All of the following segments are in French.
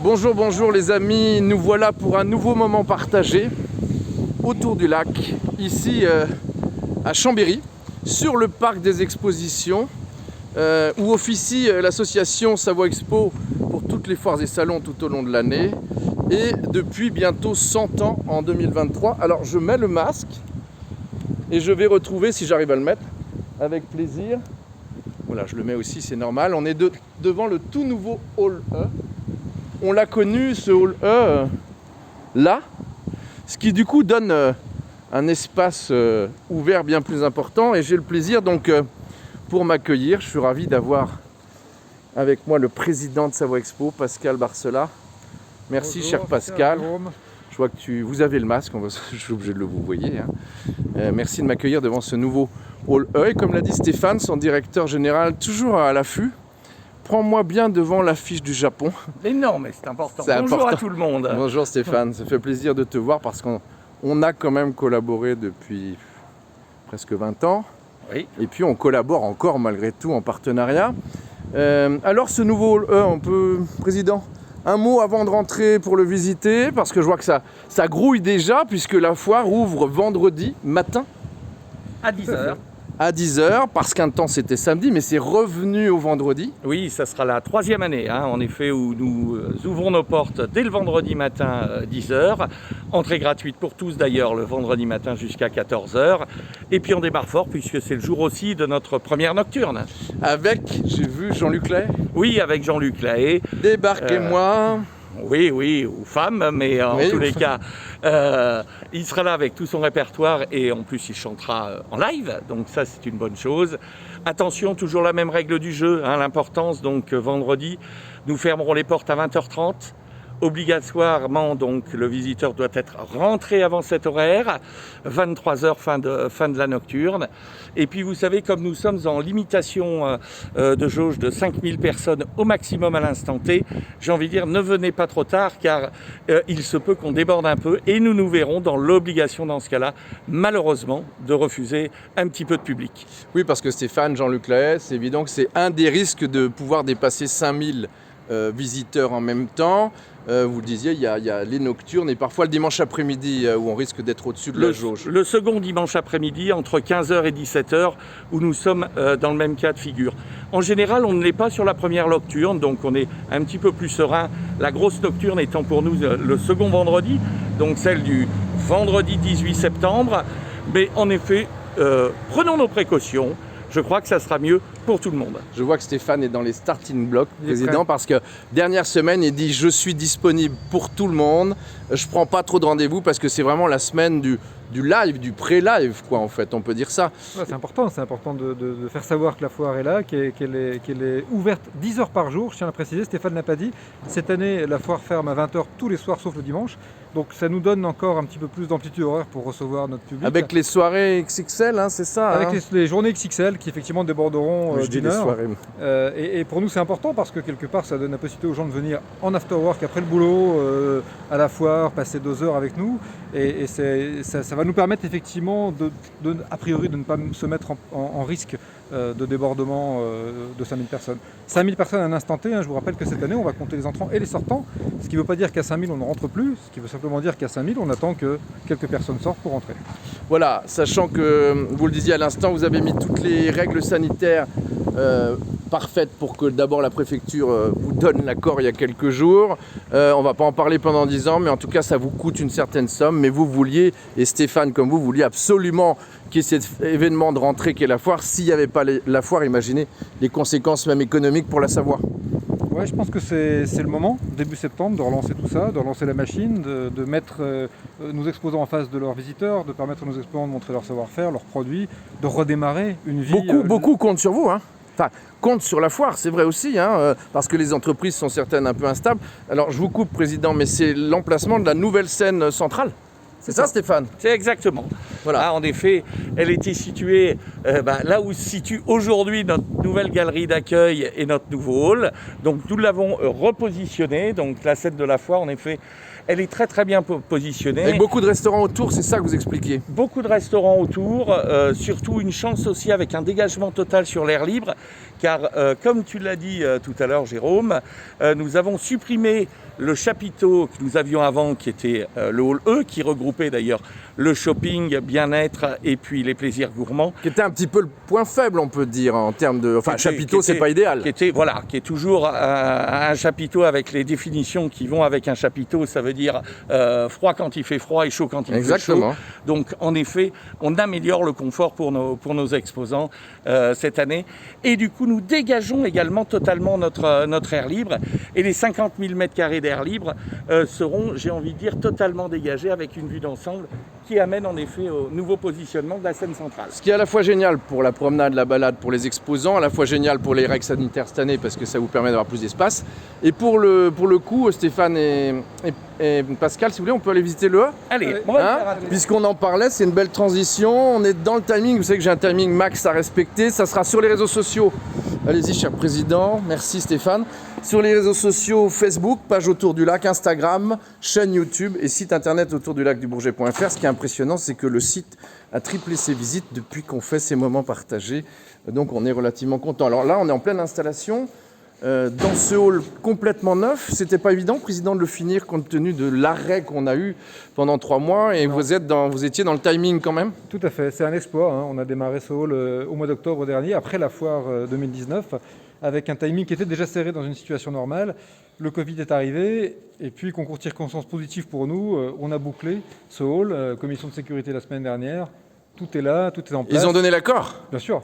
Bonjour, bonjour les amis, nous voilà pour un nouveau moment partagé autour du lac, ici à Chambéry, sur le parc des expositions, où officie l'association Savoie Expo pour toutes les foires et salons tout au long de l'année, et depuis bientôt 100 ans en 2023. Alors je mets le masque et je vais retrouver, si j'arrive à le mettre, avec plaisir. Voilà, je le mets aussi, c'est normal. On est devant le tout nouveau Hall E. On l'a connu, ce Hall E, là, ce qui du coup donne un espace ouvert bien plus important. Et j'ai le plaisir donc pour m'accueillir, je suis ravi d'avoir avec moi le président de Savoie Expo, Pascal Barcela. Merci. Bonjour, cher Pascal. Je vois que vous avez le masque, je suis obligé de le vous voyez. Merci de m'accueillir devant ce nouveau Hall E. Et comme l'a dit Stéphane, son directeur général, toujours à l'affût. Prends-moi bien devant l'affiche du Japon. Mais non, mais c'est important. Bonjour à tout le monde. Bonjour Stéphane, ça fait plaisir de te voir parce qu'on a quand même collaboré depuis presque 20 ans. Oui. Et puis on collabore encore malgré tout en partenariat. Alors ce nouveau Hall E, Président, un mot avant de rentrer pour le visiter, parce que je vois que ça grouille déjà, puisque la foire ouvre vendredi matin. À 10h. À 10h, parce qu'un temps c'était samedi, mais c'est revenu au vendredi. Oui, ça sera la 3e année, en effet, où nous ouvrons nos portes dès le vendredi matin 10h. Entrée gratuite pour tous d'ailleurs, le vendredi matin jusqu'à 14h. Et puis on démarre fort, puisque c'est le jour aussi de notre première nocturne. Avec, j'ai vu Jean-Luc Lahaye. Oui, avec Jean-Luc Lahaye. Débarquez-moi. Oui, ou femme, mais en tous les cas, il sera là avec tout son répertoire et en plus il chantera en live, donc ça c'est une bonne chose. Attention, toujours la même règle du jeu, l'importance, donc vendredi, nous fermerons les portes à 20h30. Obligatoirement, donc, le visiteur doit être rentré avant cet horaire, 23h, fin de la nocturne. Et puis, vous savez, comme nous sommes en limitation de jauge de 5000 personnes au maximum à l'instant T, j'ai envie de dire, ne venez pas trop tard, car il se peut qu'on déborde un peu, et nous verrons dans l'obligation, dans ce cas-là, malheureusement, de refuser un petit peu de public. Oui, parce que Stéphane, Jean-Luc Lahaye, c'est évident que c'est un des risques de pouvoir dépasser 5000 visiteurs en même temps. Vous le disiez, il y a les nocturnes et parfois le dimanche après-midi où on risque d'être au-dessus de la jauge. Le second dimanche après-midi, entre 15h et 17h, où nous sommes dans le même cas de figure. En général, on ne l'est pas sur la première nocturne, donc on est un petit peu plus serein. La grosse nocturne étant pour nous le second vendredi, donc celle du vendredi 18 septembre. Mais en effet, prenons nos précautions. Je crois que ça sera mieux pour tout le monde. Je vois que Stéphane est dans les starting blocks, président, parce que dernière semaine, il dit « Je suis disponible pour tout le monde, je ne prends pas trop de rendez-vous » parce que c'est vraiment la semaine du live, du pré-live, quoi, en fait, on peut dire ça. Ouais, c'est important de faire savoir que la foire est là, qu'elle est ouverte 10 heures par jour. Je tiens à préciser, Stéphane n'a pas dit, cette année, la foire ferme à 20h tous les soirs, sauf le dimanche. Donc ça nous donne encore un petit peu plus d'amplitude horaire pour recevoir notre public. Avec les soirées XXL, c'est ça. Avec les journées XXL qui effectivement déborderont d'une heure. Et pour nous c'est important parce que quelque part ça donne la possibilité aux gens de venir en after work après le boulot, à la foire, passer 2 heures avec nous. Et ça va nous permettre effectivement a priori de ne pas se mettre en risque de débordement de 5000 personnes. 5000 personnes à un instant T, je vous rappelle que cette année on va compter les entrants et les sortants, ce qui ne veut pas dire qu'à 5000 on ne rentre plus, ce qui veut simplement dire qu'à 5000 on attend que quelques personnes sortent pour rentrer. Voilà, sachant que, vous le disiez à l'instant, vous avez mis toutes les règles sanitaires parfaites pour que d'abord la préfecture vous donne l'accord il y a quelques jours. On ne va pas en parler pendant 10 ans, mais en tout cas ça vous coûte une certaine somme, mais vous vouliez, et Stéphane comme vous vouliez absolument qu'il y ait cet événement de rentrée qu'est la foire. S'il n'y avait pas la foire, imaginez les conséquences même économiques pour la Savoie. Ouais, je pense que c'est le moment, début septembre, de relancer tout ça, de relancer la machine, de mettre nos exposants en face de leurs visiteurs, de permettre à nos exposants de montrer leur savoir-faire, leurs produits, de redémarrer une vie... Beaucoup comptent sur vous, Enfin, comptent sur la foire, c'est vrai aussi, parce que les entreprises sont certaines un peu instables. Alors, je vous coupe, Président, mais c'est l'emplacement de la nouvelle scène centrale. C'est ça, Stéphane? C'est exactement. Voilà. En effet, elle était située là où se situe aujourd'hui notre nouvelle galerie d'accueil et notre nouveau hall. Donc nous l'avons repositionné. Donc la scène de la foire, en effet, elle est très très bien positionnée. Avec beaucoup de restaurants autour, c'est ça que vous expliquiez? Beaucoup de restaurants autour, surtout une chance aussi avec un dégagement total sur l'air libre car comme tu l'as dit tout à l'heure, Jérôme, nous avons supprimé le chapiteau que nous avions avant, qui était le hall E, qui regroupait d'ailleurs le shopping, bien-être et puis les plaisirs gourmands. Qui était un petit peu le point faible, on peut dire, en termes de... Enfin, chapiteau, c'est pas idéal. Qui est toujours un chapiteau avec les définitions qui vont avec un chapiteau. Ça veut dire froid quand il fait froid et chaud quand il fait chaud. Donc, en effet, on améliore le confort pour nos exposants cette année. Et du coup, nous dégageons également totalement notre air libre. Et les 50 000 m² d'air libre seront, j'ai envie de dire, totalement dégagés avec une vue d'ensemble qui amène en effet au nouveau positionnement de la scène centrale. Ce qui est à la fois génial pour la promenade, la balade, pour les exposants, à la fois génial pour les règles sanitaires cette année parce que ça vous permet d'avoir plus d'espace. Et pour le coup, Stéphane et Pascal, si vous voulez, on peut aller visiter le E. Allez, on va le faire. Puisqu'on en parlait, c'est une belle transition. On est dans le timing. Vous savez que j'ai un timing max à respecter. Ça sera sur les réseaux sociaux. Allez-y, cher président. Merci, Stéphane. Sur les réseaux sociaux, Facebook, page Autour du Lac, Instagram, chaîne YouTube et site internet autourdulacdubourget.fr. Ce qui est impressionnant, c'est que le site a triplé ses visites depuis qu'on fait ces moments partagés. Donc on est relativement content. Alors là, on est en pleine installation. Dans ce hall complètement neuf, c'était pas évident, président, de le finir compte tenu de l'arrêt qu'on a eu pendant 3 mois et vous étiez dans le timing quand même. Tout à fait, c'est un exploit. On a démarré ce hall au mois d'octobre dernier, après la foire 2019, avec un timing qui était déjà serré dans une situation normale. Le Covid est arrivé et puis, concours de circonstances positives pour nous, on a bouclé ce hall, commission de sécurité la semaine dernière. Tout est là, tout est en place. Ils ont donné l'accord ? Bien sûr.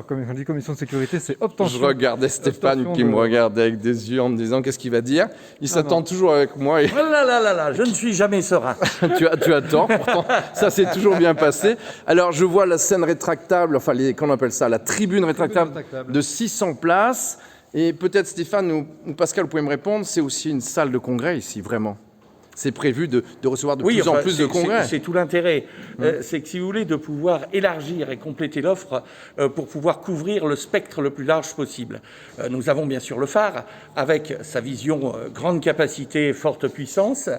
Comme on dit commission de sécurité, c'est obtention. Je regardais Stéphane qui me regardait avec des yeux en me disant qu'est-ce qu'il va dire. Il s'attend toujours avec moi. Oh là, je ne suis jamais serein. tu as tort, pourtant ça s'est toujours bien passé. Alors je vois la scène rétractable, enfin comment on appelle ça, la tribune rétractable de 600 places. Et peut-être Stéphane ou Pascal, vous pouvez me répondre, c'est aussi une salle de congrès ici, vraiment. C'est prévu de recevoir de plus en plus de congrès. C'est tout l'intérêt. C'est que si vous voulez, de pouvoir élargir et compléter l'offre pour pouvoir couvrir le spectre le plus large possible. Nous avons bien sûr le phare avec sa vision grande capacité, forte puissance,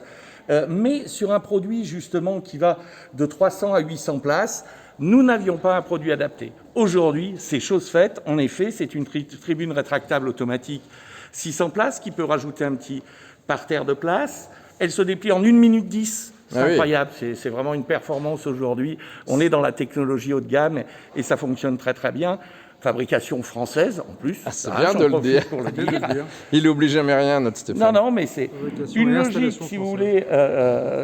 mais sur un produit justement qui va de 300 à 800 places. Nous n'avions pas un produit adapté. Aujourd'hui, c'est chose faite. En effet, c'est une tribune rétractable automatique 600 places qui peut rajouter un petit parterre de place. Elle se déplie en 1 minute 10. C'est incroyable, c'est vraiment une performance aujourd'hui. On est dans la technologie haut de gamme et ça fonctionne très très bien. Fabrication française en plus. C'est bien de le dire. Il n'oublie jamais rien, notre Stéphane. Non, mais c'est une logique, si vous voulez,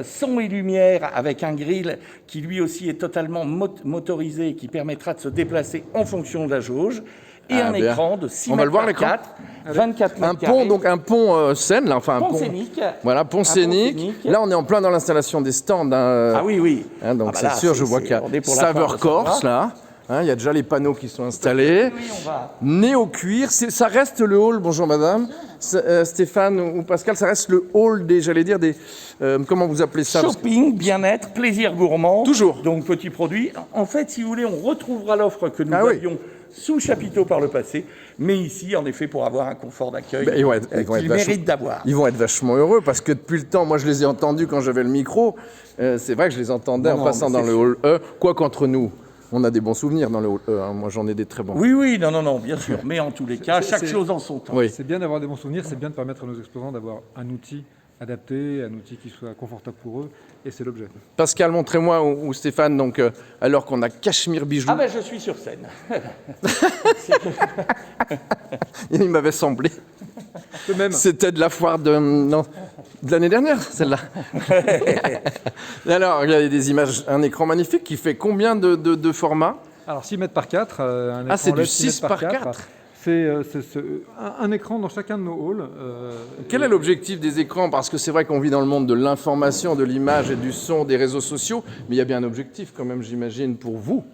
son et lumière avec un grill qui lui aussi est totalement motorisé, qui permettra de se déplacer en fonction de la jauge. Et un écran de 6 mètres par 4, 24 mètres carrés. Donc un pont scène, là, enfin un pont scénique. Voilà, pont scénique. Là, on est en plein dans l'installation des stands. Ah oui. Donc c'est sûr, je vois qu'il y a saveur corse, là. Il y a déjà les panneaux qui sont installés. Oui, on va. Néo-cuir, ça reste le hall, bonjour madame, Stéphane ou Pascal, ça reste le hall des, comment vous appelez ça ? Shopping, bien-être, plaisir gourmand. Toujours. Donc petits produits. En fait, si vous voulez, on retrouvera l'offre que nous avions sous chapiteau par le passé, mais ici, en effet, pour avoir un confort d'accueil qu'ils méritent d'avoir. Ils vont être vachement heureux, parce que depuis le temps, moi je les ai entendus quand j'avais le micro, c'est vrai que je les entendais en passant dans le hall E, quoi qu'entre nous. On a des bons souvenirs dans le hall E, moi j'en ai des très bons. Oui, non, bien sûr, mais en tous les cas, chaque chose en son temps. Oui. C'est bien d'avoir des bons souvenirs, c'est bien de permettre à nos exposants d'avoir un outil adapté, un outil qui soit confortable pour eux, et c'est l'objet. Pascal, montrez-moi, ou Stéphane, donc, alors qu'on a Cachemire Bijoux. Ah ben je suis sur scène. Il m'avait semblé. C'était de la foire de l'année dernière, celle-là. Alors, il y a des images, un écran magnifique qui fait combien de formats ? Alors 6 mètres par 4, un écran c'est LED, du 6 par 4. C'est un écran dans chacun de nos halls. Quel est l'objectif des écrans ? Parce que c'est vrai qu'on vit dans le monde de l'information, de l'image et du son, des réseaux sociaux, mais il y a bien un objectif quand même, j'imagine, pour vous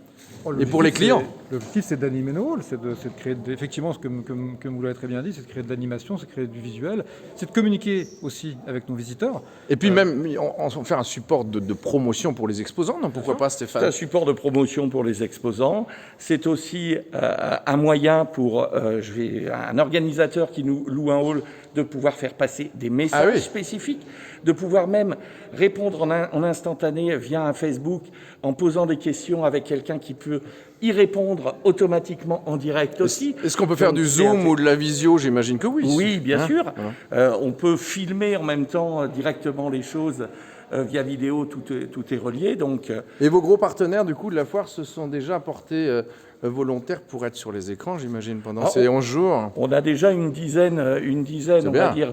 et pour les clients. L'objectif, c'est d'animer nos halls, c'est de créer, effectivement, comme vous l'avez très bien dit, c'est de créer de l'animation, c'est de créer du visuel, c'est de communiquer aussi avec nos visiteurs. Et puis même, on fait un support de promotion pour les exposants, non ? Pourquoi pas, Stéphane ? C'est un support de promotion pour les exposants. C'est aussi un moyen pour un organisateur qui nous loue un hall de pouvoir faire passer des messages spécifiques, de pouvoir même répondre en instantané via un Facebook en posant des questions avec quelqu'un qui peut y répondre automatiquement en direct aussi. Est-ce qu'on peut faire du Zoom ou de la visio? J'imagine que oui. Oui, bien sûr. On peut filmer en même temps directement les choses via vidéo, tout est relié. Donc, Et vos gros partenaires du coup de la foire se sont déjà portés volontaires pour être sur les écrans, j'imagine, pendant ces 11 jours? On a déjà une dizaine on va dire,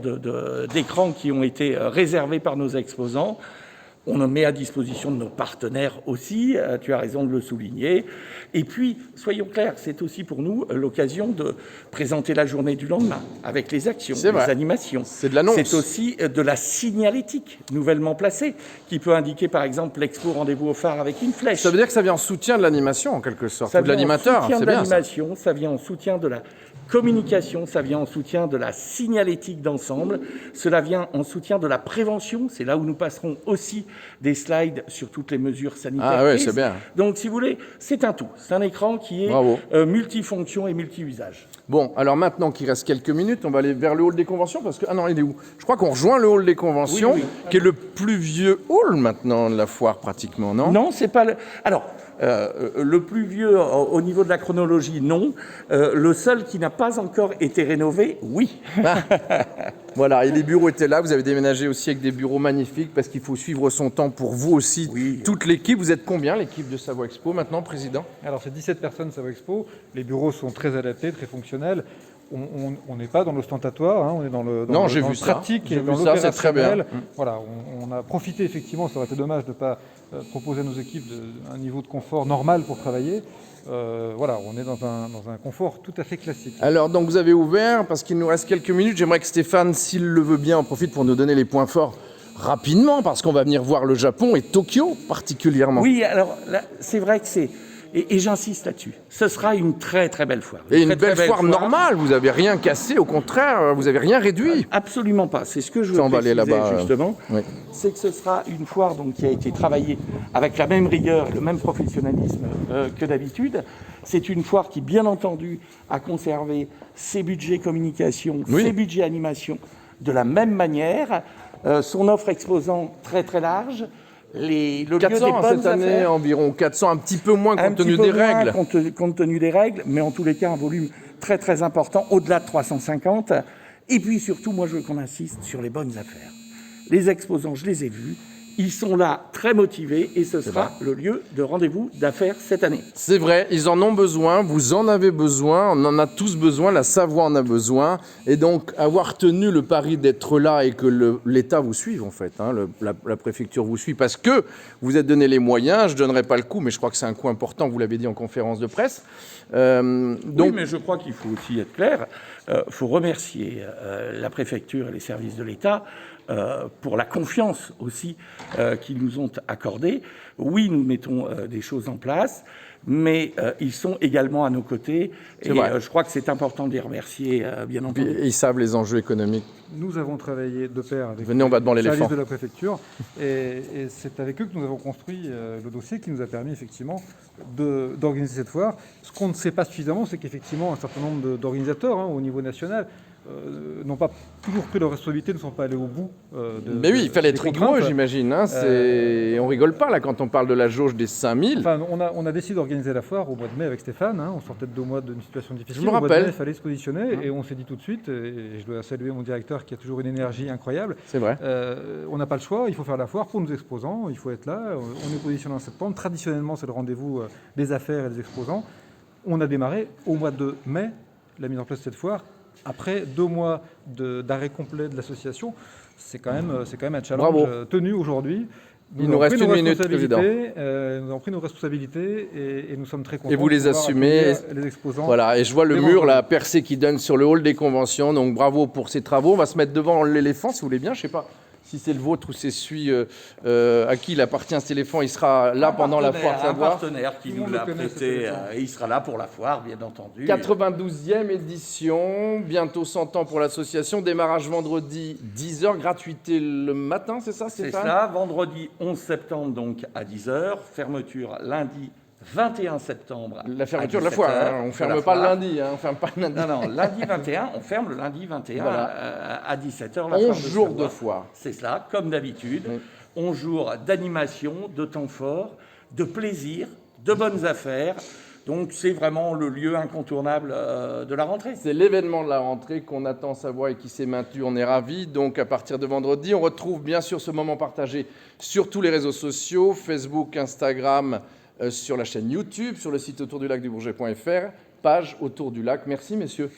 d'écrans qui ont été réservés par nos exposants. On en met à disposition de nos partenaires aussi, tu as raison de le souligner. Et puis, soyons clairs, c'est aussi pour nous l'occasion de présenter la journée du lendemain, avec les actions, les animations. C'est de l'annonce. C'est aussi de la signalétique nouvellement placée, qui peut indiquer par exemple l'expo Rendez-vous au phare avec une flèche. Ça veut dire que ça vient en soutien de l'animation, en quelque sorte, ou de l'animateur. Ça vient en soutien de l'animation, ça vient en soutien de la communication, ça vient en soutien de la signalétique d'ensemble, cela vient en soutien de la prévention, c'est là où nous passerons aussi des slides sur toutes les mesures sanitaires. Ah oui, c'est bien. Donc, si vous voulez, c'est un tout. C'est un écran qui est multifonction et multi-usage. Bon, alors maintenant qu'il reste quelques minutes, on va aller vers le hall des conventions, parce que... Ah non, il est où? Je crois qu'on rejoint le hall des conventions, qui est le plus vieux hall maintenant de la foire, pratiquement, non? Non, c'est pas le... Alors, le plus vieux au niveau de la chronologie, non. Le seul qui n'a pas encore été rénové, oui. Voilà, et les bureaux étaient là. Vous avez déménagé aussi avec des bureaux magnifiques parce qu'il faut suivre son temps pour vous aussi. Toute l'équipe. Vous êtes combien, l'équipe de Savoie Expo maintenant, président? Alors, c'est 17 personnes Savoie Expo. Les bureaux sont très adaptés, très fonctionnels. On n'est pas dans l'ostentatoire, hein, on est dans le pratique et dans l'opérationnel. Voilà, on a profité effectivement, ça aurait été dommage de ne pas proposer à nos équipes un niveau de confort normal pour travailler. Voilà, on est dans un confort tout à fait classique. Alors, donc vous avez ouvert, parce qu'il nous reste quelques minutes, j'aimerais que Stéphane, s'il le veut bien, en profite pour nous donner les points forts rapidement, parce qu'on va venir voir le Japon et Tokyo particulièrement. Oui, alors là, c'est vrai que c'est... Et j'insiste là-dessus. Ce sera une très très belle foire. Et une belle foire normale. Vous n'avez rien cassé, au contraire, vous n'avez rien réduit. Absolument pas. C'est ce que je veux préciser là-bas, justement. C'est que ce sera une foire donc, qui a été travaillée avec la même rigueur et le même professionnalisme que d'habitude. C'est une foire qui, bien entendu, a conservé ses budgets communication, ses budgets animation de la même manière. Son offre exposant très très large. Le 400 cette année, environ 400, un petit peu moins compte tenu des règles. Compte tenu des règles, mais en tous les cas un volume très très important, au-delà de 350. Et puis surtout, moi je veux qu'on insiste sur les bonnes affaires. Les exposants, je les ai vus, ils sont là très motivés et ce sera le lieu de rendez-vous d'affaires cette année. C'est vrai, ils en ont besoin, vous en avez besoin, on en a tous besoin, la Savoie en a besoin. Et donc, avoir tenu le pari d'être là et que l'État vous suive, en fait, hein, la préfecture vous suit, parce que vous êtes donné les moyens, je ne donnerai pas le coup, mais je crois que c'est un coup important, vous l'avez dit en conférence de presse. Oui, mais je crois qu'il faut aussi être clair. Il faut remercier la préfecture et les services de l'État pour la confiance aussi qu'ils nous ont accordée. Oui, nous mettons des choses en place, mais ils sont également à nos côtés. Et je crois que c'est important de les remercier, bien entendu. Et ils savent les enjeux économiques. Nous avons travaillé de pair avec Venez, on va devant les l'éléphant. services de la préfecture et c'est avec eux que nous avons construit le dossier qui nous a permis effectivement d'organiser cette foire. Ce qu'on ne sait pas suffisamment, c'est qu'effectivement un certain nombre d'organisateurs au niveau national n'ont pas toujours pris leurs responsabilités, ne sont pas allés au bout. Mais oui, il fallait être rigoureux, j'imagine. Hein, on rigole pas là quand on parle de la jauge des 5000. Enfin, on a décidé d'organiser la foire au mois de mai avec Stéphane. Hein, on sortait de 2 mois d'une situation difficile. Je me rappelle. Au mois de mai, il fallait se positionner et on s'est dit tout de suite, et je dois saluer mon directeur qui a toujours une énergie incroyable. C'est vrai. On n'a pas le choix, il faut faire la foire pour nos exposants, il faut être là. On est positionné en septembre. Traditionnellement, c'est le rendez-vous des affaires et des exposants. On a démarré au mois de mai la mise en place de cette foire. Après 2 mois d'arrêt complet de l'association, c'est quand même un challenge tenu aujourd'hui. Il nous reste 1 minute, président. Nous avons pris nos responsabilités et nous sommes très contents. Et vous les assumez. Les exposants. Voilà, et je vois le mur, la percée qui donne sur le hall des conventions. Donc bravo pour ces travaux. On va se mettre devant l'éléphant, si vous voulez bien. Je sais pas si c'est le vôtre ou c'est celui à qui il appartient cet éléphant. Il sera là pendant la foire. Un partenaire qui nous l'a prêté et il sera là pour la foire, bien entendu. 92e édition, bientôt 100 ans pour l'association. Démarrage vendredi 10h, gratuité le matin, c'est ça, Stéphane ? C'est ça, vendredi 11 septembre donc à 10h, fermeture lundi 21 septembre. La fermeture de la foire, on ne ferme pas le lundi. On ferme pas le lundi. Non, lundi 21, on ferme le lundi 21 voilà. à 17h. 11 jours de foire. C'est cela, comme d'habitude. Oui. 11 jours d'animation, de temps fort, de plaisir, de bonnes affaires. Donc c'est vraiment le lieu incontournable de la rentrée. C'est l'événement de la rentrée qu'on attend Savoie et qui s'est maintenu. On est ravis. Donc à partir de vendredi, on retrouve bien sûr ce moment partagé sur tous les réseaux sociaux, Facebook, Instagram, sur la chaîne YouTube, sur le site autourdulacdubourget.fr, page Autour du Lac. Merci messieurs.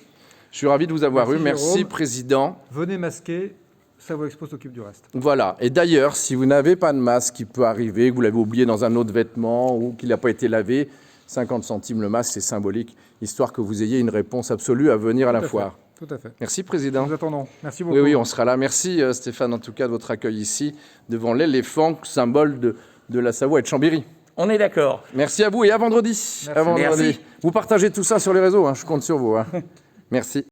Je suis ravi de vous avoir eu. Merci Jérôme. Président. Venez masquer. Savoie Expo s'occupe du reste. Voilà. Et d'ailleurs, si vous n'avez pas de masque, qui peut arriver, que vous l'avez oublié dans un autre vêtement ou qu'il n'a pas été lavé, 50 centimes le masque, c'est symbolique, histoire que vous ayez une réponse absolue à venir à la foire. Tout à fait. Merci, Président. Nous attendons. Merci beaucoup. Oui, on sera là. Merci, Stéphane, en tout cas, de votre accueil ici, devant l'éléphant, symbole de la Savoie et de Chambéry. On est d'accord. Merci à vous et à vendredi. Merci. Vous partagez tout ça sur les réseaux, je compte sur vous. Merci.